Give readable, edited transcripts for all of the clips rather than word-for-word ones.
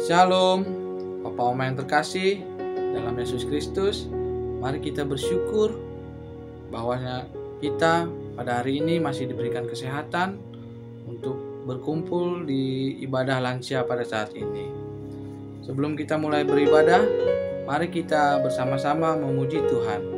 Shalom, Papa Oma yang terkasih dalam Yesus Kristus. Mari kita bersyukur bahwa kita pada hari ini masih diberikan kesehatan untuk berkumpul di ibadah lansia pada saat ini. Sebelum kita mulai beribadah, mari kita bersama-sama memuji Tuhan.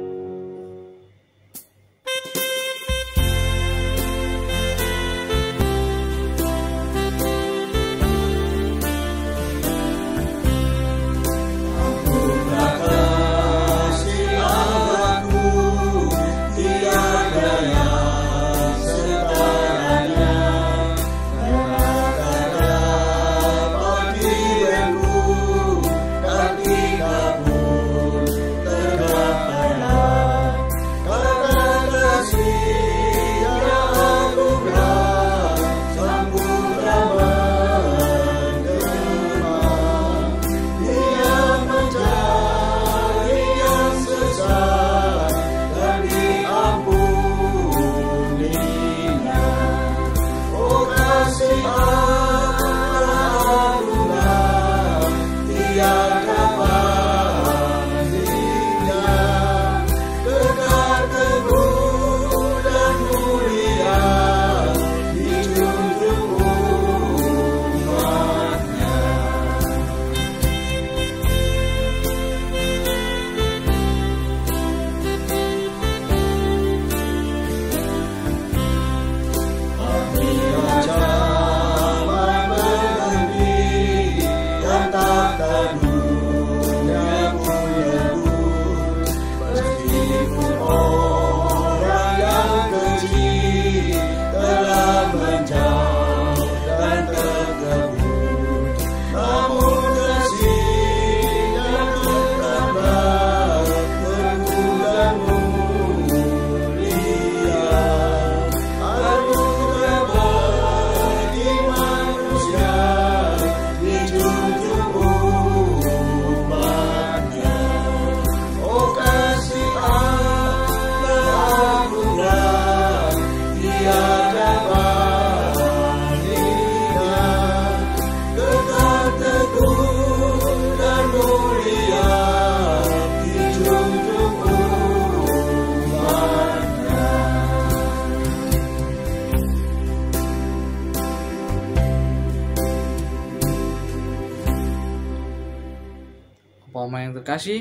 Bapak yang terkasih,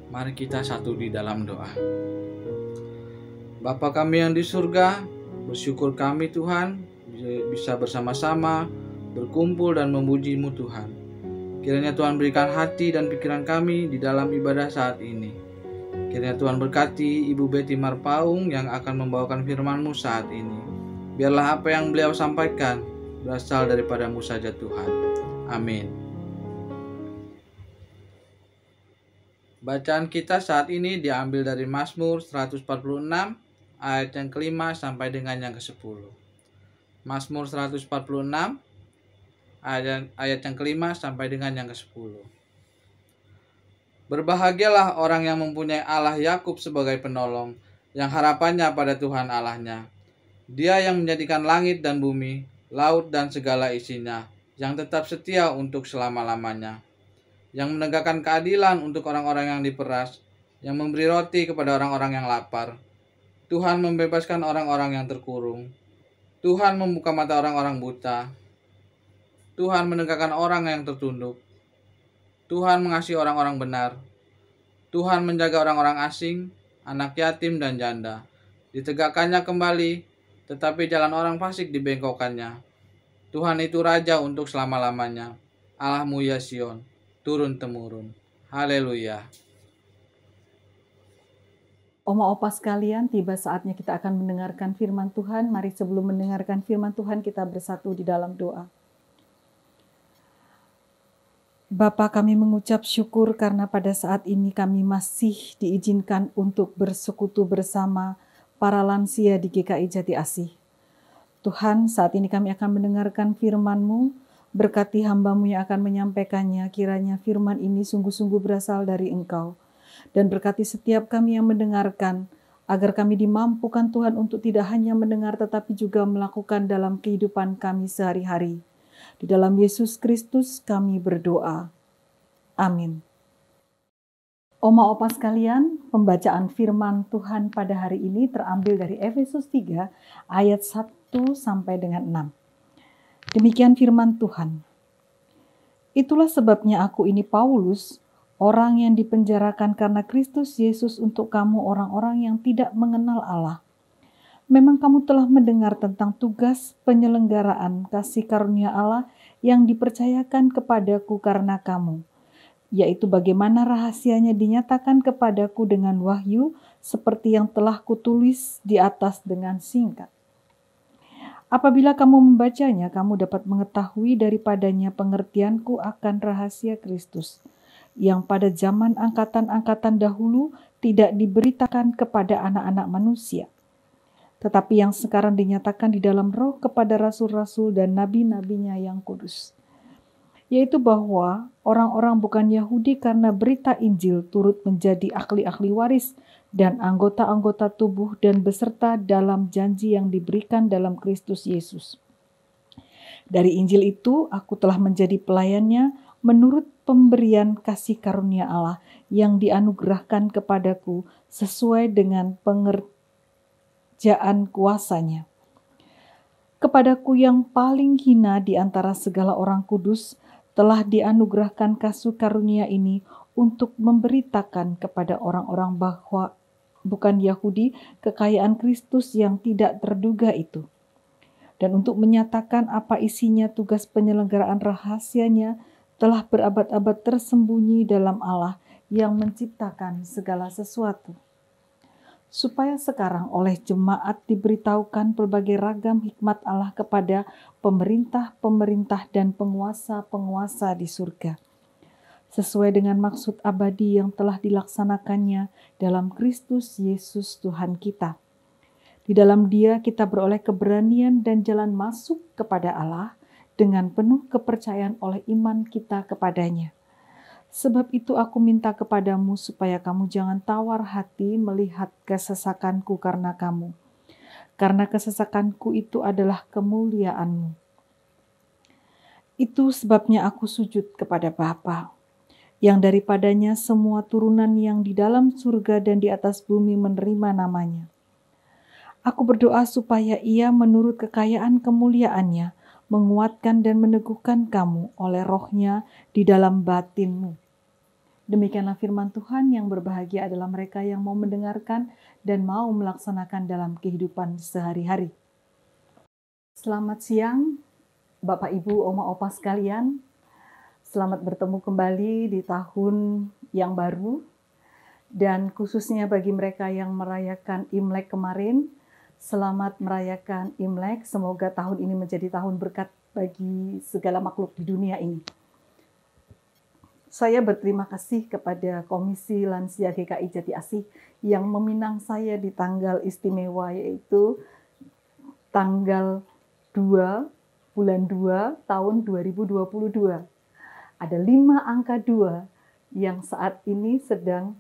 mari kita satu di dalam doa. Bapa kami yang di surga, bersyukur kami Tuhan bisa bersama-sama berkumpul dan memuji-Mu Tuhan. Kiranya Tuhan berikan hati dan pikiran kami di dalam ibadah saat ini. Kiranya Tuhan berkati Ibu Betty Marpaung yang akan membawakan firman-Mu saat ini. Biarlah apa yang beliau sampaikan berasal daripada-Mu saja Tuhan. Amin. Bacaan kita saat ini diambil dari Mazmur 146 ayat yang kelima sampai dengan yang ke-10. Mazmur 146 ayat yang kelima sampai dengan yang ke-10. Berbahagialah orang yang mempunyai Allah Yakub sebagai penolong, yang harapannya pada Tuhan Allahnya. Dia yang menjadikan langit dan bumi, laut dan segala isinya, yang tetap setia untuk selama-lamanya. Yang menegakkan keadilan untuk orang-orang yang diperas, yang memberi roti kepada orang-orang yang lapar. Tuhan membebaskan orang-orang yang terkurung. Tuhan membuka mata orang-orang buta. Tuhan menegakkan orang yang tertunduk. Tuhan mengasihi orang-orang benar. Tuhan menjaga orang-orang asing, anak yatim dan janda. Ditegakkannya kembali, tetapi jalan orang fasik dibengkokkannya. Tuhan itu Raja untuk selama-lamanya. Allahmu ya Sion, turun-temurun. Haleluya. Oma opa sekalian, tiba saatnya kita akan mendengarkan firman Tuhan. Mari sebelum mendengarkan firman Tuhan, kita bersatu di dalam doa. Bapa, kami mengucap syukur karena pada saat ini kami masih diizinkan untuk bersekutu bersama para lansia di GKI Jati Asih. Tuhan, saat ini kami akan mendengarkan firman-Mu. Berkati hamba-Mu yang akan menyampaikannya, kiranya firman ini sungguh-sungguh berasal dari Engkau. Dan berkati setiap kami yang mendengarkan, agar kami dimampukan Tuhan untuk tidak hanya mendengar tetapi juga melakukan dalam kehidupan kami sehari-hari. Di dalam Yesus Kristus kami berdoa. Amin. Oma opa sekalian, pembacaan firman Tuhan pada hari ini terambil dari Efesus 3 ayat 1 sampai dengan 6. Demikian firman Tuhan. Itulah sebabnya aku ini Paulus, orang yang dipenjarakan karena Kristus Yesus untuk kamu orang-orang yang tidak mengenal Allah. Memang kamu telah mendengar tentang tugas penyelenggaraan kasih karunia Allah yang dipercayakan kepadaku karena kamu, yaitu bagaimana rahasianya dinyatakan kepadaku dengan wahyu seperti yang telah kutulis di atas dengan singkat. Apabila kamu membacanya, kamu dapat mengetahui daripadanya pengertianku akan rahasia Kristus, yang pada zaman angkatan-angkatan dahulu tidak diberitakan kepada anak-anak manusia, tetapi yang sekarang dinyatakan di dalam Roh kepada rasul-rasul dan nabi-nabinya yang kudus. Yaitu bahwa orang-orang bukan Yahudi karena berita Injil turut menjadi ahli-ahli waris dan anggota-anggota tubuh dan beserta dalam janji yang diberikan dalam Kristus Yesus. Dari Injil itu aku telah menjadi pelayannya menurut pemberian kasih karunia Allah yang dianugerahkan kepadaku sesuai dengan pengerjaan kuasanya. Kepadaku yang paling hina di antara segala orang kudus telah dianugerahkan kasih karunia ini untuk memberitakan kepada orang-orang bahwa bukan Yahudi kekayaan Kristus yang tidak terduga itu, dan untuk menyatakan apa isinya tugas penyelenggaraan rahasianya telah berabad-abad tersembunyi dalam Allah yang menciptakan segala sesuatu. Supaya sekarang oleh jemaat diberitahukan berbagai ragam hikmat Allah kepada pemerintah-pemerintah dan penguasa-penguasa di surga, sesuai dengan maksud abadi yang telah dilaksanakannya dalam Kristus Yesus Tuhan kita. Di dalam Dia kita beroleh keberanian dan jalan masuk kepada Allah dengan penuh kepercayaan oleh iman kita kepadanya. Sebab itu aku minta kepadamu supaya kamu jangan tawar hati melihat kesesakanku karena kamu. Karena kesesakanku itu adalah kemuliaanmu. Itu sebabnya aku sujud kepada Bapa, yang daripadanya semua turunan yang di dalam surga dan di atas bumi menerima namanya. Aku berdoa supaya Ia menurut kekayaan kemuliaannya menguatkan dan meneguhkan kamu oleh Roh-Nya di dalam batinmu. Demikianlah firman Tuhan. Yang berbahagia adalah mereka yang mau mendengarkan dan mau melaksanakan dalam kehidupan sehari-hari. Selamat siang Bapak Ibu, Oma Opa sekalian. Selamat bertemu kembali di tahun yang baru. Dan khususnya bagi mereka yang merayakan Imlek kemarin, selamat merayakan Imlek. Semoga tahun ini menjadi tahun berkat bagi segala makhluk di dunia ini. Saya berterima kasih kepada Komisi Lansia GKI Jati Asih yang meminang saya di tanggal istimewa, yaitu tanggal 2 bulan 2 tahun 2022. Ada 5 angka 2 yang saat ini sedang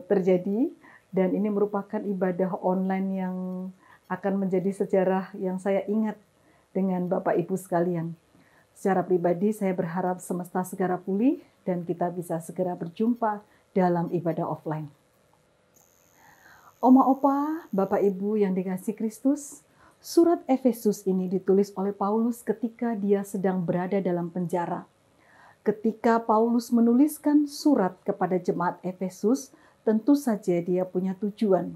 terjadi, dan ini merupakan ibadah online yang akan menjadi sejarah yang saya ingat dengan Bapak Ibu sekalian. Secara pribadi saya berharap semesta segera pulih dan kita bisa segera berjumpa dalam ibadah offline. Oma Opa, Bapak Ibu yang dikasihi Kristus, surat Efesus ini ditulis oleh Paulus ketika dia sedang berada dalam penjara. Ketika Paulus menuliskan surat kepada jemaat Efesus, tentu saja dia punya tujuan.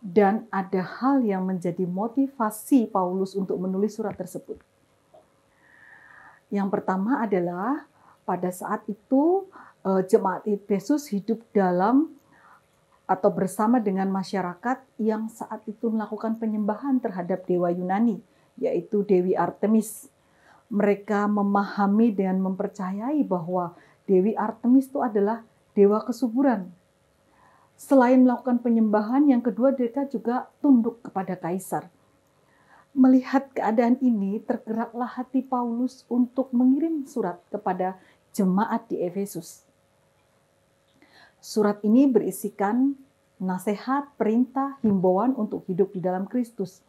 Dan ada hal yang menjadi motivasi Paulus untuk menulis surat tersebut. Yang pertama adalah pada saat itu jemaat Efesus hidup dalam atau bersama dengan masyarakat yang saat itu melakukan penyembahan terhadap dewa Yunani, yaitu Dewi Artemis. Mereka memahami dan mempercayai bahwa Dewi Artemis itu adalah dewa kesuburan. Selain melakukan penyembahan, yang kedua mereka juga tunduk kepada kaisar. Melihat keadaan ini, tergeraklah hati Paulus untuk mengirim surat kepada jemaat di Efesus. Surat ini berisikan nasihat, perintah, himbauan untuk hidup di dalam Kristus.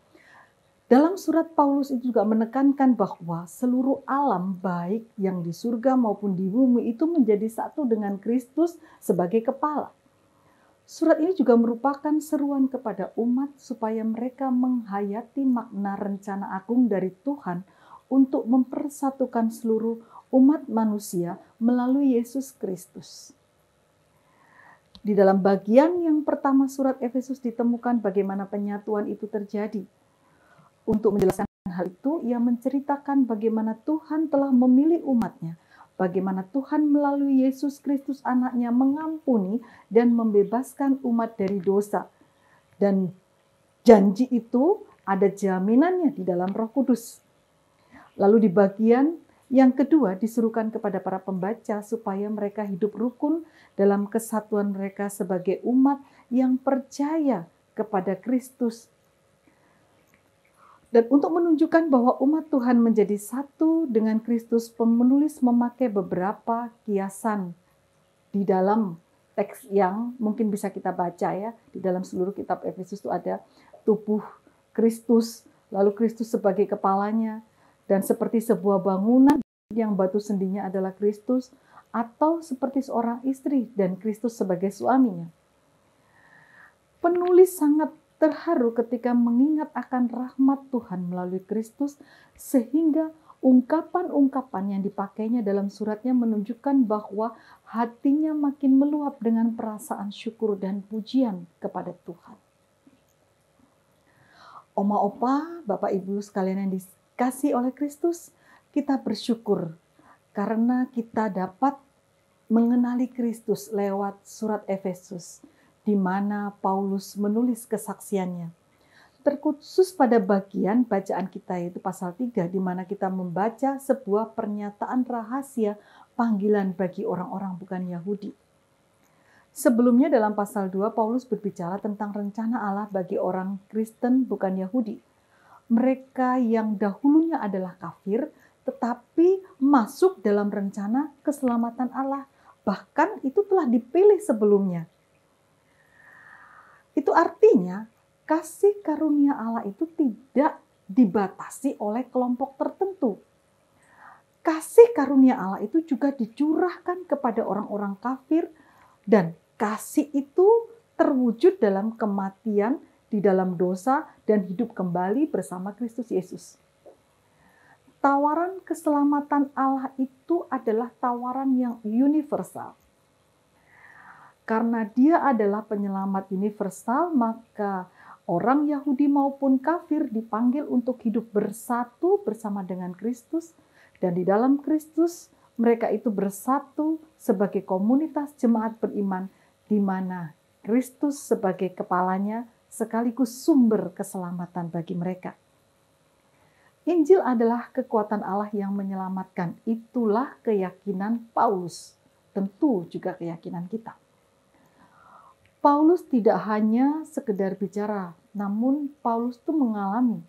Dalam surat Paulus itu juga menekankan bahwa seluruh alam baik yang di surga maupun di bumi itu menjadi satu dengan Kristus sebagai kepala. Surat ini juga merupakan seruan kepada umat supaya mereka menghayati makna rencana agung dari Tuhan untuk mempersatukan seluruh umat manusia melalui Yesus Kristus. Di dalam bagian yang pertama surat Efesus ditemukan bagaimana penyatuan itu terjadi. Untuk menjelaskan hal itu, ia menceritakan bagaimana Tuhan telah memilih umatnya, bagaimana Tuhan melalui Yesus Kristus anaknya mengampuni dan membebaskan umat dari dosa. Dan janji itu ada jaminannya di dalam Roh Kudus. Lalu di bagian yang kedua disuruhkan kepada para pembaca supaya mereka hidup rukun dalam kesatuan mereka sebagai umat yang percaya kepada Kristus. Dan untuk menunjukkan bahwa umat Tuhan menjadi satu dengan Kristus, penulis memakai beberapa kiasan di dalam teks yang mungkin bisa kita baca ya. Di dalam seluruh kitab Efesus itu ada tubuh Kristus, lalu Kristus sebagai kepalanya, dan seperti sebuah bangunan yang batu sendinya adalah Kristus, atau seperti seorang istri dan Kristus sebagai suaminya. Penulis sangat terharu ketika mengingat akan rahmat Tuhan melalui Kristus, sehingga ungkapan-ungkapan yang dipakainya dalam suratnya menunjukkan bahwa hatinya makin meluap dengan perasaan syukur dan pujian kepada Tuhan. Oma, opa, bapak, ibu sekalian yang dikasihi oleh Kristus, kita bersyukur karena kita dapat mengenali Kristus lewat surat Efesus, di mana Paulus menulis kesaksiannya. Terkhusus pada bagian bacaan kita yaitu pasal 3, di mana kita membaca sebuah pernyataan rahasia panggilan bagi orang-orang bukan Yahudi. Sebelumnya dalam pasal 2, Paulus berbicara tentang rencana Allah bagi orang Kristen bukan Yahudi. Mereka yang dahulunya adalah kafir, tetapi masuk dalam rencana keselamatan Allah. Bahkan itu telah dipilih sebelumnya. Itu artinya kasih karunia Allah itu tidak dibatasi oleh kelompok tertentu. Kasih karunia Allah itu juga dicurahkan kepada orang-orang kafir, dan kasih itu terwujud dalam kematian di dalam dosa dan hidup kembali bersama Kristus Yesus. Tawaran keselamatan Allah itu adalah tawaran yang universal. Karena dia adalah penyelamat universal, maka orang Yahudi maupun kafir dipanggil untuk hidup bersatu bersama dengan Kristus. Dan di dalam Kristus, mereka itu bersatu sebagai komunitas jemaat beriman, di mana Kristus sebagai kepalanya sekaligus sumber keselamatan bagi mereka. Injil adalah kekuatan Allah yang menyelamatkan. Itulah keyakinan Paulus. Tentu juga keyakinan kita. Paulus tidak hanya sekedar bicara, namun Paulus itu mengalami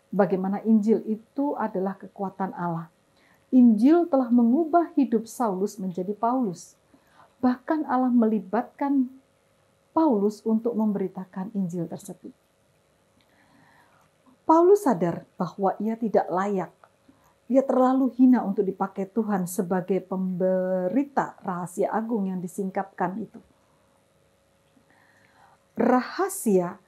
bagaimana Injil itu adalah kekuatan Allah. Injil telah mengubah hidup Saulus menjadi Paulus. Bahkan Allah melibatkan Paulus untuk memberitakan Injil tersebut. Paulus sadar bahwa ia tidak layak. Ia terlalu hina untuk dipakai Tuhan sebagai pemberita rahasia agung yang disingkapkan itu. Rahasia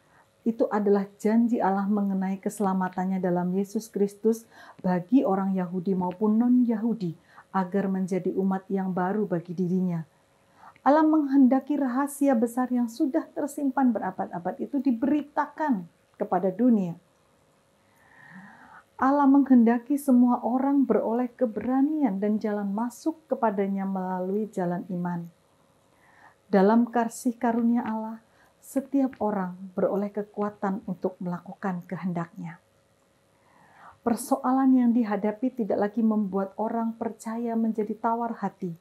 itu adalah janji Allah mengenai keselamatannya dalam Yesus Kristus bagi orang Yahudi maupun non-Yahudi agar menjadi umat yang baru bagi dirinya. Allah menghendaki rahasia besar yang sudah tersimpan berabad-abad itu diberitakan kepada dunia. Allah menghendaki semua orang beroleh keberanian dan jalan masuk kepadanya melalui jalan iman. Dalam kasih karunia Allah, setiap orang beroleh kekuatan untuk melakukan kehendak-Nya. Persoalan yang dihadapi tidak lagi membuat orang percaya menjadi tawar hati,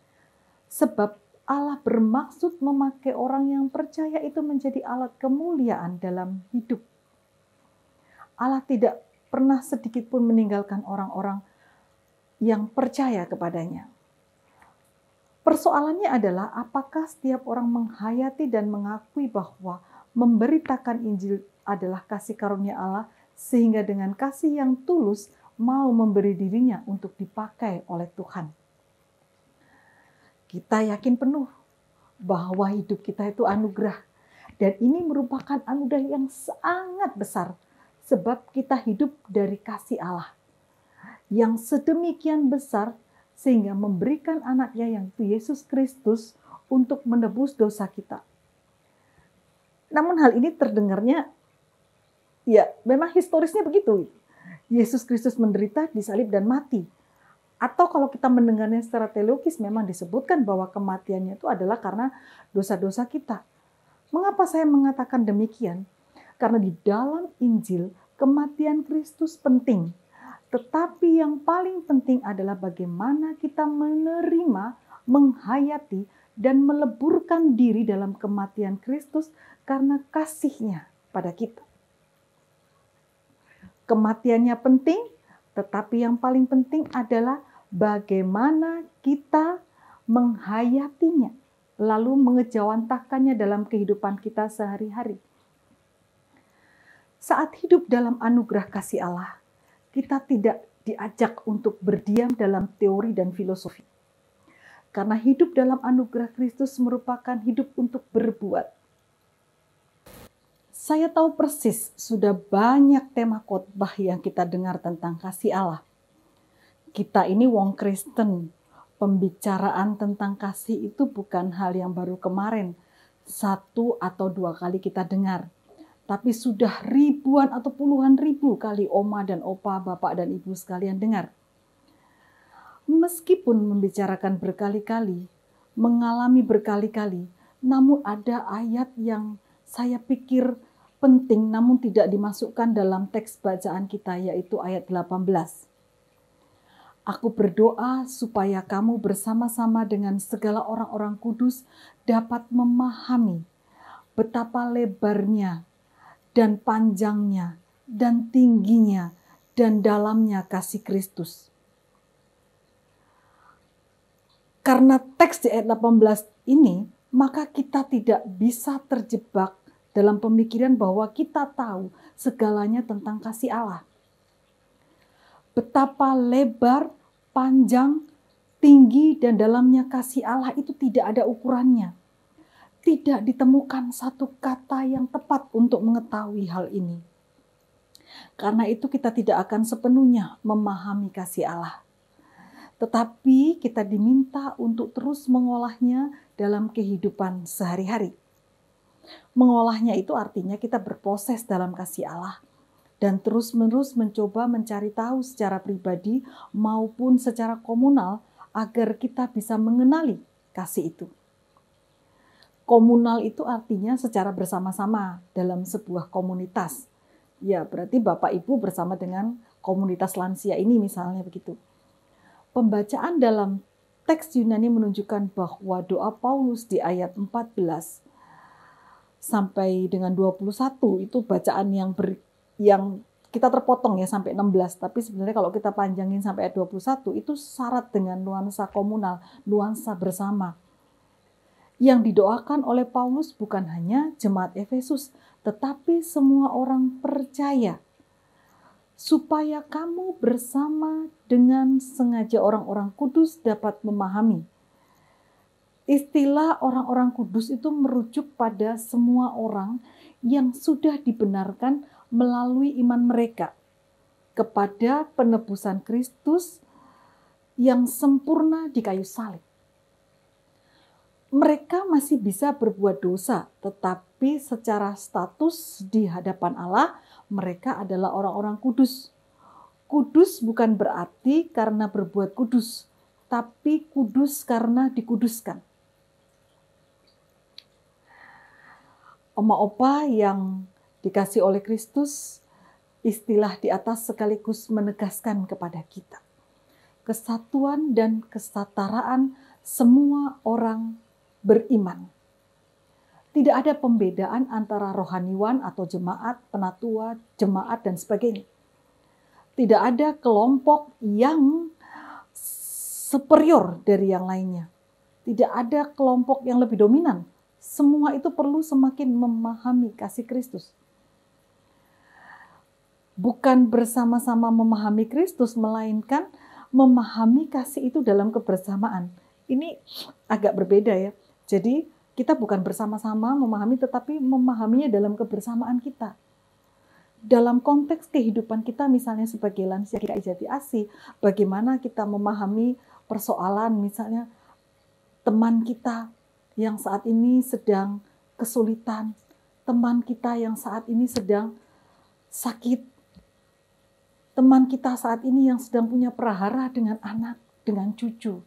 sebab Allah bermaksud memakai orang yang percaya itu menjadi alat kemuliaan dalam hidup. Allah tidak pernah sedikit pun meninggalkan orang-orang yang percaya kepadanya. Persoalannya adalah apakah setiap orang menghayati dan mengakui bahwa memberitakan Injil adalah kasih karunia Allah sehingga dengan kasih yang tulus mau memberi dirinya untuk dipakai oleh Tuhan. Kita yakin penuh bahwa hidup kita itu anugerah. Dan ini merupakan anugerah yang sangat besar. Sebab kita hidup dari kasih Allah. Yang sedemikian besar sehingga memberikan anaknya yang itu Yesus Kristus untuk menebus dosa kita. Namun hal ini terdengarnya, ya memang historisnya begitu. Yesus Kristus menderita, disalib dan mati. Atau kalau kita mendengarnya secara teologis memang disebutkan bahwa kematiannya itu adalah karena dosa-dosa kita. Mengapa saya mengatakan demikian? Karena di dalam Injil kematian Kristus penting. Tetapi yang paling penting adalah bagaimana kita menerima, menghayati, dan meleburkan diri dalam kematian Kristus karena kasih-Nya pada kita. Kematiannya penting, tetapi yang paling penting adalah bagaimana kita menghayatinya, lalu mengejawantahkannya dalam kehidupan kita sehari-hari. Saat hidup dalam anugerah kasih Allah, kita tidak diajak untuk berdiam dalam teori dan filosofi. Karena hidup dalam anugerah Kristus merupakan hidup untuk berbuat. Saya tahu persis sudah banyak tema khotbah yang kita dengar tentang kasih Allah. Kita ini wong Kristen, pembicaraan tentang kasih itu bukan hal yang baru kemarin, 1 atau 2 kali kita dengar. Tapi sudah ribuan atau puluhan ribu kali oma dan opa, bapak dan ibu sekalian dengar. Meskipun membicarakan berkali-kali, mengalami berkali-kali, namun ada ayat yang saya pikir penting namun tidak dimasukkan dalam teks bacaan kita, yaitu ayat 18. Aku berdoa supaya kamu bersama-sama dengan segala orang-orang kudus dapat memahami betapa lebarnya dan panjangnya dan tingginya dan dalamnya kasih Kristus. Karena teks di ayat 18 ini, maka kita tidak bisa terjebak dalam pemikiran bahwa kita tahu segalanya tentang kasih Allah. Betapa lebar, panjang, tinggi, dan dalamnya kasih Allah itu tidak ada ukurannya. Tidak ditemukan satu kata yang tepat untuk mengetahui hal ini. Karena itu kita tidak akan sepenuhnya memahami kasih Allah. Tetapi kita diminta untuk terus mengolahnya dalam kehidupan sehari-hari. Mengolahnya itu artinya kita berproses dalam kasih Allah dan terus-menerus mencoba mencari tahu secara pribadi maupun secara komunal agar kita bisa mengenali kasih itu. Komunal itu artinya secara bersama-sama dalam sebuah komunitas. Ya, berarti Bapak Ibu bersama dengan komunitas lansia ini misalnya begitu. Pembacaan dalam teks Yunani menunjukkan bahwa doa Paulus di ayat 14 sampai dengan 21 itu bacaan yang kita terpotong ya sampai 16, tapi sebenarnya kalau kita panjangin sampai ayat 21 itu syarat dengan nuansa komunal, nuansa bersama. Yang didoakan oleh Paulus bukan hanya jemaat Efesus, tetapi semua orang percaya. Supaya kamu bersama dengan sengaja orang-orang kudus dapat memahami. Istilah orang-orang kudus itu merujuk pada semua orang yang sudah dibenarkan melalui iman mereka kepada penebusan Kristus yang sempurna di kayu salib. Mereka masih bisa berbuat dosa, tetapi secara status di hadapan Allah, mereka adalah orang-orang kudus. Kudus bukan berarti karena berbuat kudus, tapi kudus karena dikuduskan. Oma opa yang dikasih oleh Kristus, istilah di atas sekaligus menegaskan kepada kita kesatuan dan kesetaraan semua orang beriman. Tidak ada pembedaan antara rohaniwan atau jemaat, penatua, jemaat, dan sebagainya. Tidak ada kelompok yang superior dari yang lainnya. Tidak ada kelompok yang lebih dominan. Semua itu perlu semakin memahami kasih Kristus. Bukan bersama-sama memahami Kristus, melainkan memahami kasih itu dalam kebersamaan. Ini agak berbeda ya. Jadi kita bukan bersama-sama memahami, tetapi memahaminya dalam kebersamaan kita. Dalam konteks kehidupan kita, misalnya sebagai lansia GKI Jati Asih, bagaimana kita memahami persoalan misalnya teman kita yang saat ini sedang kesulitan, teman kita yang saat ini sedang sakit, teman kita saat ini yang sedang punya prahara dengan anak, dengan cucu.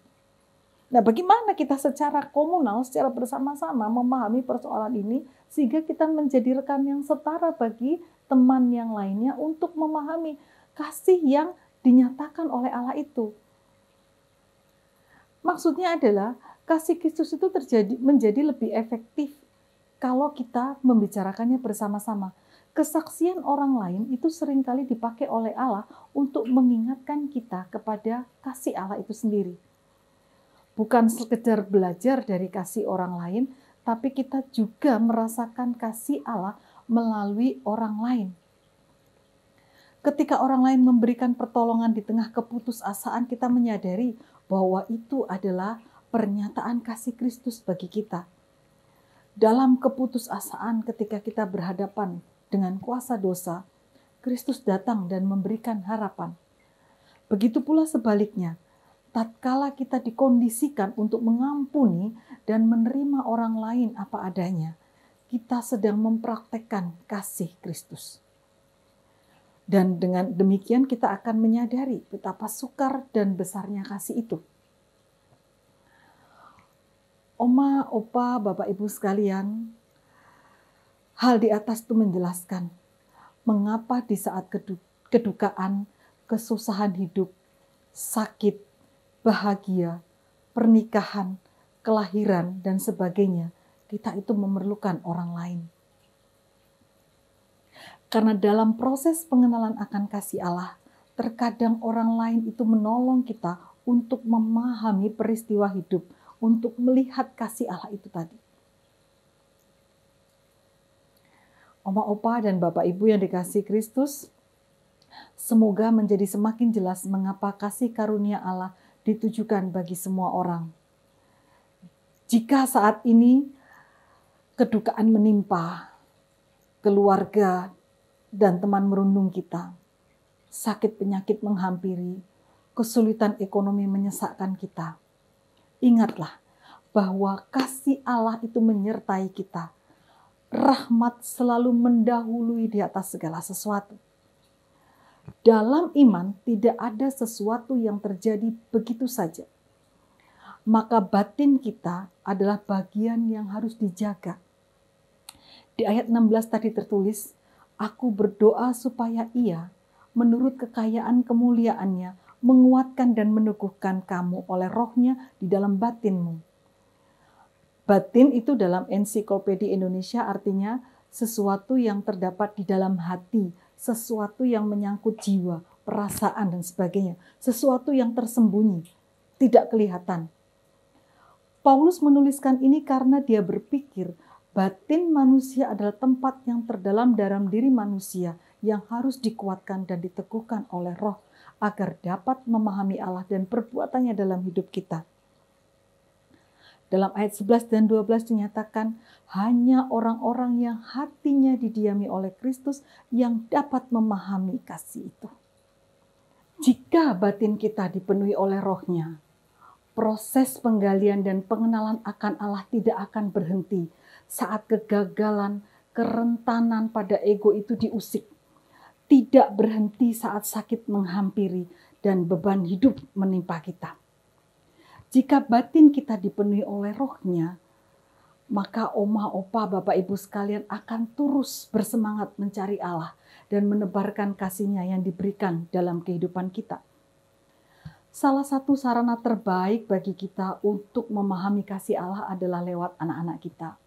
Nah, bagaimana kita secara komunal, secara bersama-sama memahami persoalan ini, sehingga kita menjadi rekan yang setara bagi teman yang lainnya untuk memahami kasih yang dinyatakan oleh Allah itu. Maksudnya adalah kasih Kristus itu menjadi lebih efektif kalau kita membicarakannya bersama-sama. Kesaksian orang lain itu seringkali dipakai oleh Allah untuk mengingatkan kita kepada kasih Allah itu sendiri. Bukan sekedar belajar dari kasih orang lain, tapi kita juga merasakan kasih Allah melalui orang lain. Ketika orang lain memberikan pertolongan di tengah keputusasaan, kita menyadari bahwa itu adalah pernyataan kasih Kristus bagi kita. Dalam keputusasaan ketika kita berhadapan dengan kuasa dosa, Kristus datang dan memberikan harapan. Begitu pula sebaliknya, tatkala kita dikondisikan untuk mengampuni dan menerima orang lain apa adanya, kita sedang mempraktekkan kasih Kristus. Dan dengan demikian kita akan menyadari betapa sukar dan besarnya kasih itu. Oma, opa, bapak, ibu sekalian, hal di atas itu menjelaskan mengapa di saat kedukaan, kesusahan hidup, sakit, bahagia, pernikahan, kelahiran, dan sebagainya, kita itu memerlukan orang lain. Karena dalam proses pengenalan akan kasih Allah, terkadang orang lain itu menolong kita untuk memahami peristiwa hidup, untuk melihat kasih Allah itu tadi. Oma, opa, dan bapak ibu yang dikasihi Kristus, semoga menjadi semakin jelas mengapa kasih karunia Allah ditujukan bagi semua orang. Jika saat ini kedukaan menimpa keluarga dan teman merundung kita, sakit penyakit menghampiri, kesulitan ekonomi menyesakkan kita, ingatlah bahwa kasih Allah itu menyertai kita. Rahmat selalu mendahului di atas segala sesuatu. Dalam iman tidak ada sesuatu yang terjadi begitu saja. Maka batin kita adalah bagian yang harus dijaga. Di ayat 16 tadi tertulis, aku berdoa supaya Ia, menurut kekayaan kemuliaannya, menguatkan dan meneguhkan kamu oleh rohnya di dalam batinmu. Batin itu dalam Ensiklopedia Indonesia artinya sesuatu yang terdapat di dalam hati, sesuatu yang menyangkut jiwa, perasaan, dan sebagainya. Sesuatu yang tersembunyi, tidak kelihatan. Paulus menuliskan ini karena dia berpikir batin manusia adalah tempat yang terdalam dalam diri manusia yang harus dikuatkan dan diteguhkan oleh roh agar dapat memahami Allah dan perbuatannya dalam hidup kita. Dalam ayat 11 dan 12 dinyatakan hanya orang-orang yang hatinya didiami oleh Kristus yang dapat memahami kasih itu. Jika batin kita dipenuhi oleh rohnya, proses penggalian dan pengenalan akan Allah tidak akan berhenti saat kegagalan, kerentanan pada ego itu diusik. Tidak berhenti saat sakit menghampiri dan beban hidup menimpa kita. Jika batin kita dipenuhi oleh rohnya, maka oma, opa, bapak, ibu sekalian akan terus bersemangat mencari Allah dan menebarkan kasih-Nya yang diberikan dalam kehidupan kita. Salah satu sarana terbaik bagi kita untuk memahami kasih Allah adalah lewat anak-anak kita.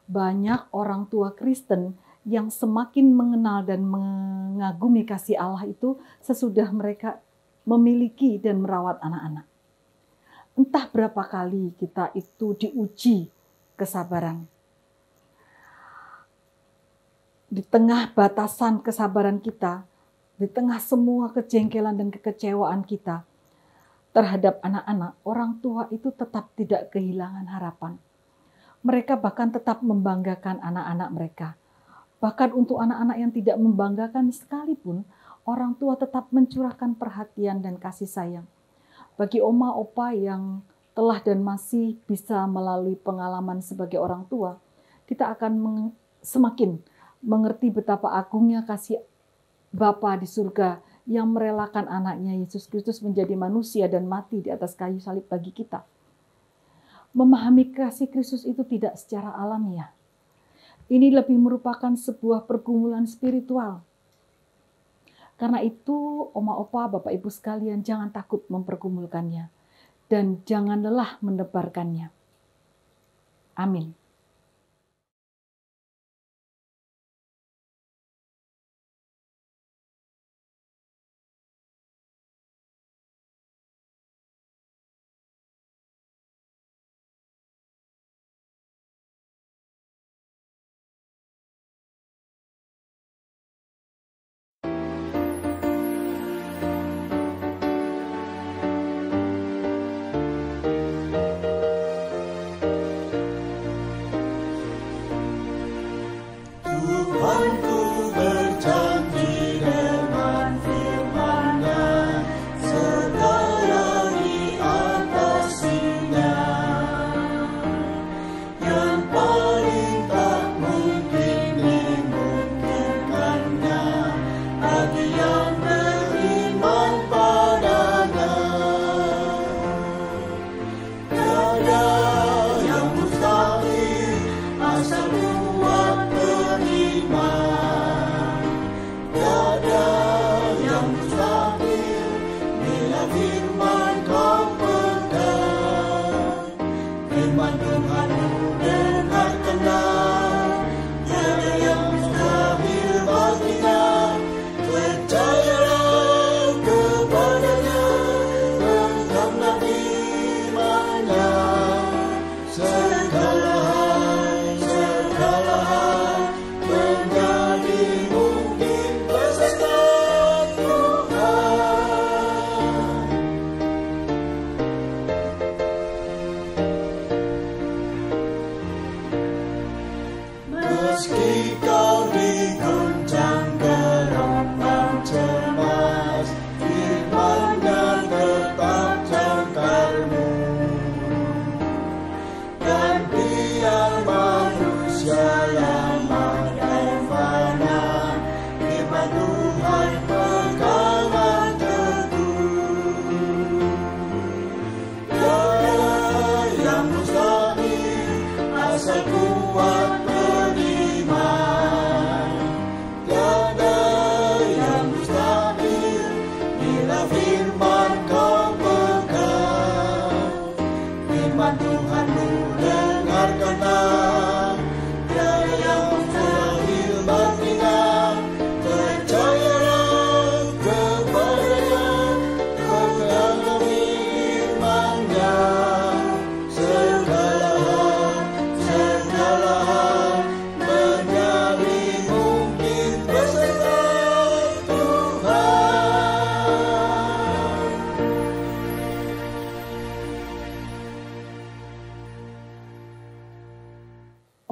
Banyak orang tua Kristen yang semakin mengenal dan mengagumi kasih Allah itu sesudah mereka memiliki dan merawat anak-anak. Entah berapa kali kita itu diuji kesabaran. di tengah batasan kesabaran kita, di tengah semua kejengkelan dan kekecewaan kita terhadap anak-anak, orang tua itu tetap tidak kehilangan harapan. Mereka bahkan tetap membanggakan anak-anak mereka. Bahkan untuk anak-anak yang tidak membanggakan sekalipun, orang tua tetap mencurahkan perhatian dan kasih sayang. Bagi oma opa yang telah dan masih bisa melalui pengalaman sebagai orang tua, kita akan semakin mengerti betapa agungnya kasih Bapa di surga yang merelakan anaknya Yesus Kristus menjadi manusia dan mati di atas kayu salib bagi kita. Memahami kasih Kristus itu tidak secara alamiah. Ini lebih merupakan sebuah pergumulan spiritual. Karena itu, oma opa, bapak ibu sekalian, jangan takut mempergumulkannya. Dan jangan lelah menebarkannya. Amin.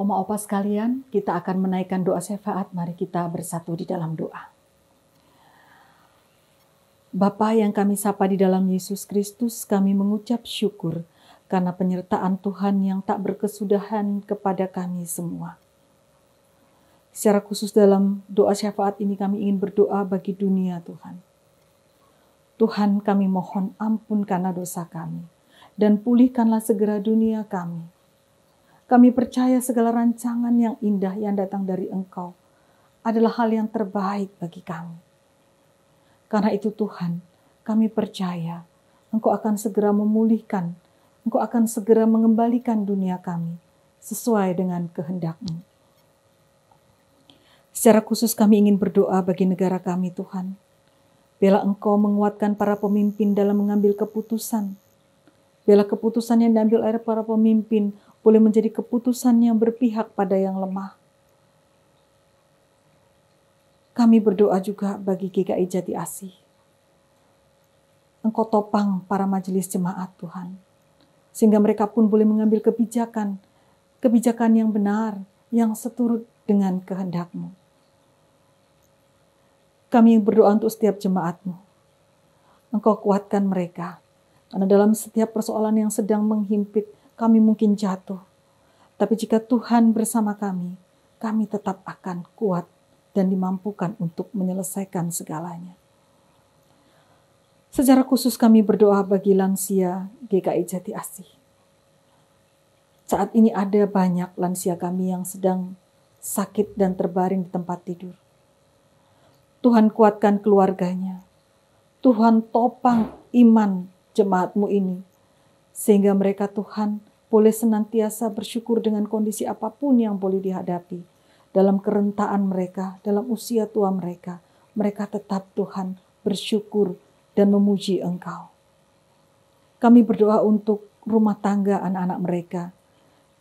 Oma opa sekalian, kita akan menaikkan doa syafaat. Mari kita bersatu di dalam doa. Bapa yang kami sapa di dalam Yesus Kristus, kami mengucap syukur karena penyertaan Tuhan yang tak berkesudahan kepada kami semua. Secara khusus dalam doa syafaat ini kami ingin berdoa bagi dunia Tuhan. Tuhan, kami mohon ampun karena dosa kami dan pulihkanlah segera dunia kami. Kami percaya segala rancangan yang indah yang datang dari Engkau adalah hal yang terbaik bagi kami. Karena itu Tuhan, kami percaya Engkau akan segera memulihkan, Engkau akan segera mengembalikan dunia kami sesuai dengan kehendak-Mu. Secara khusus kami ingin berdoa bagi negara kami Tuhan. Biarlah Engkau menguatkan para pemimpin dalam mengambil keputusan. Biarlah keputusan yang diambil oleh para pemimpin boleh menjadi keputusan yang berpihak pada yang lemah. Kami berdoa juga bagi GKI Jati Asih. Engkau topang para majelis jemaat Tuhan, sehingga mereka pun boleh mengambil kebijakan yang benar, yang seturut dengan kehendak-Mu. Kami berdoa untuk setiap jemaat-Mu. Engkau kuatkan mereka, karena dalam setiap persoalan yang sedang menghimpit, kami mungkin jatuh. Tapi jika Tuhan bersama kami tetap akan kuat dan dimampukan untuk menyelesaikan segalanya. Secara khusus kami berdoa bagi lansia GKI Jati Asih. Saat ini ada banyak lansia kami yang sedang sakit dan terbaring di tempat tidur. Tuhan kuatkan keluarganya. Tuhan topang iman jemaat-Mu ini. Sehingga mereka Tuhan boleh senantiasa bersyukur dengan kondisi apapun yang boleh dihadapi. Dalam kerentaan mereka, dalam usia tua mereka. Mereka tetap Tuhan bersyukur dan memuji Engkau. Kami berdoa untuk rumah tangga anak-anak mereka.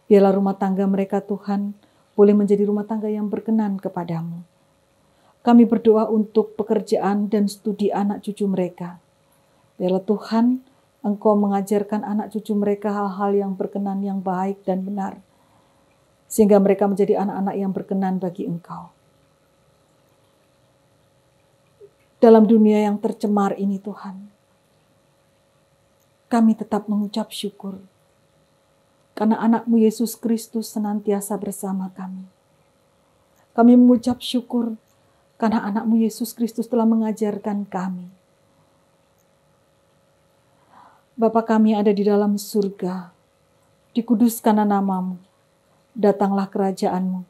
Biarlah rumah tangga mereka Tuhan boleh menjadi rumah tangga yang berkenan kepadamu. Kami berdoa untuk pekerjaan dan studi anak cucu mereka. Biarlah Tuhan Engkau mengajarkan anak cucu mereka hal-hal yang berkenan, yang baik dan benar. Sehingga mereka menjadi anak-anak yang berkenan bagi Engkau. Dalam dunia yang tercemar ini Tuhan, kami tetap mengucap syukur. Karena anak-Mu Yesus Kristus senantiasa bersama kami. Kami mengucap syukur karena anak-Mu Yesus Kristus telah mengajarkan kami. Bapa kami ada di dalam surga, dikuduskanlah nama-Mu, datanglah kerajaan-Mu,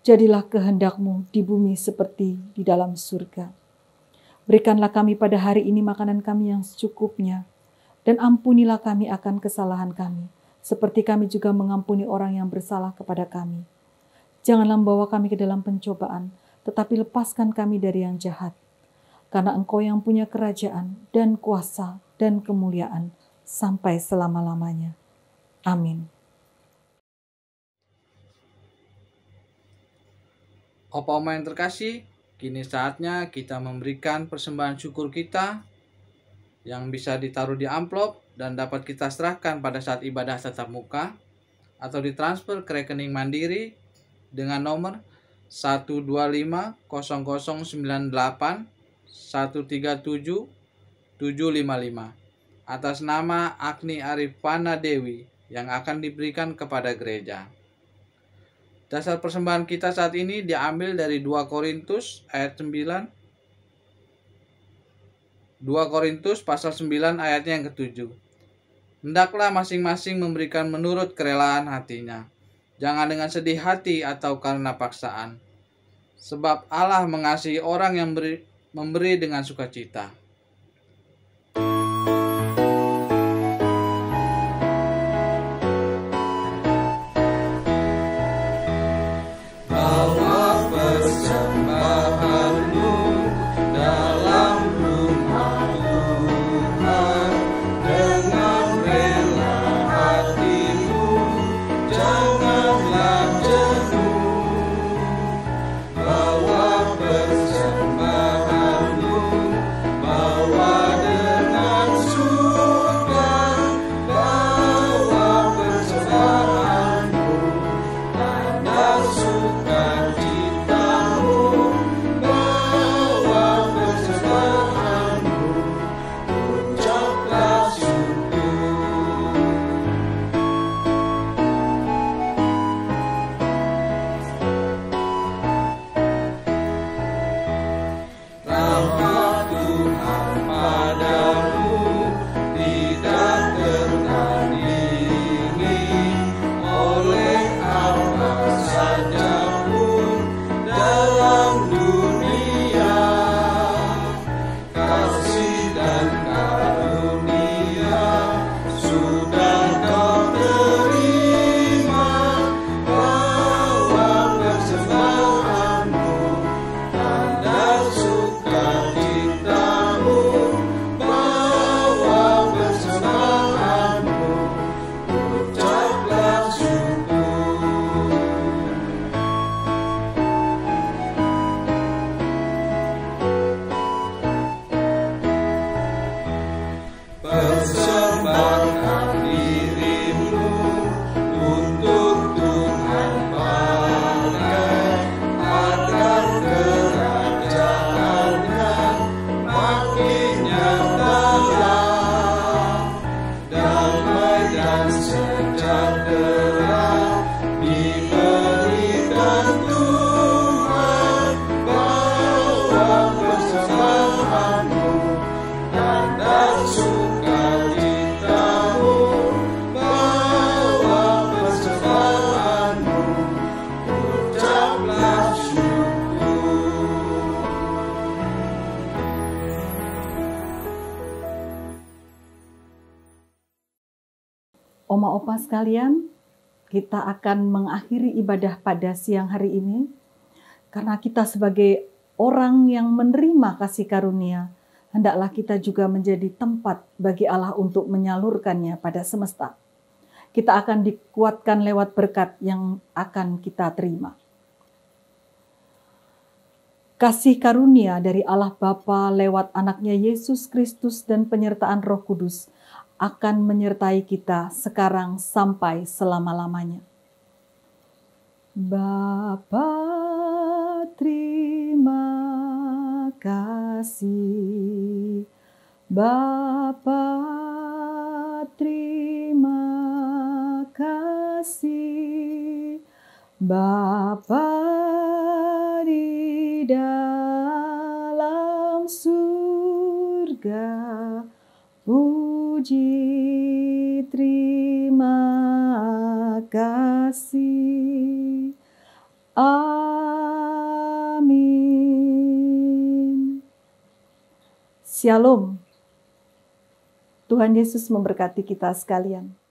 jadilah kehendak-Mu di bumi seperti di dalam surga. Berikanlah kami pada hari ini makanan kami yang secukupnya, dan ampunilah kami akan kesalahan kami, seperti kami juga mengampuni orang yang bersalah kepada kami. Janganlah membawa kami ke dalam pencobaan, tetapi lepaskan kami dari yang jahat. Karena Engkau yang punya kerajaan dan kuasa dan kemuliaan sampai selama-lamanya. Amin. Opa-oma yang terkasih, kini saatnya kita memberikan persembahan syukur kita yang bisa ditaruh di amplop dan dapat kita serahkan pada saat ibadah tatap muka atau ditransfer ke rekening Mandiri dengan nomor 125-0098-137-755 atas nama Agni Arifana Dewi yang akan diberikan kepada gereja. Dasar persembahan kita saat ini diambil dari 2 Korintus ayat 9. 2 Korintus pasal 9 ayatnya yang ke-7. Hendaklah masing-masing memberikan menurut kerelaan hatinya. Jangan dengan sedih hati atau karena paksaan. Sebab Allah mengasihi orang yang memberi dengan sukacita. Oma opa sekalian, kita akan mengakhiri ibadah pada siang hari ini. Karena kita sebagai orang yang menerima kasih karunia, hendaklah kita juga menjadi tempat bagi Allah untuk menyalurkannya pada semesta. Kita akan dikuatkan lewat berkat yang akan kita terima. Kasih karunia dari Allah Bapa lewat anaknya Yesus Kristus dan penyertaan Roh Kudus akan menyertai kita sekarang sampai selama-lamanya. Bapa, terima kasih. Bapa, terima kasih. Bapa di dalam surga, puji terima kasih. Amin. Shalom. Tuhan Yesus memberkati kita sekalian.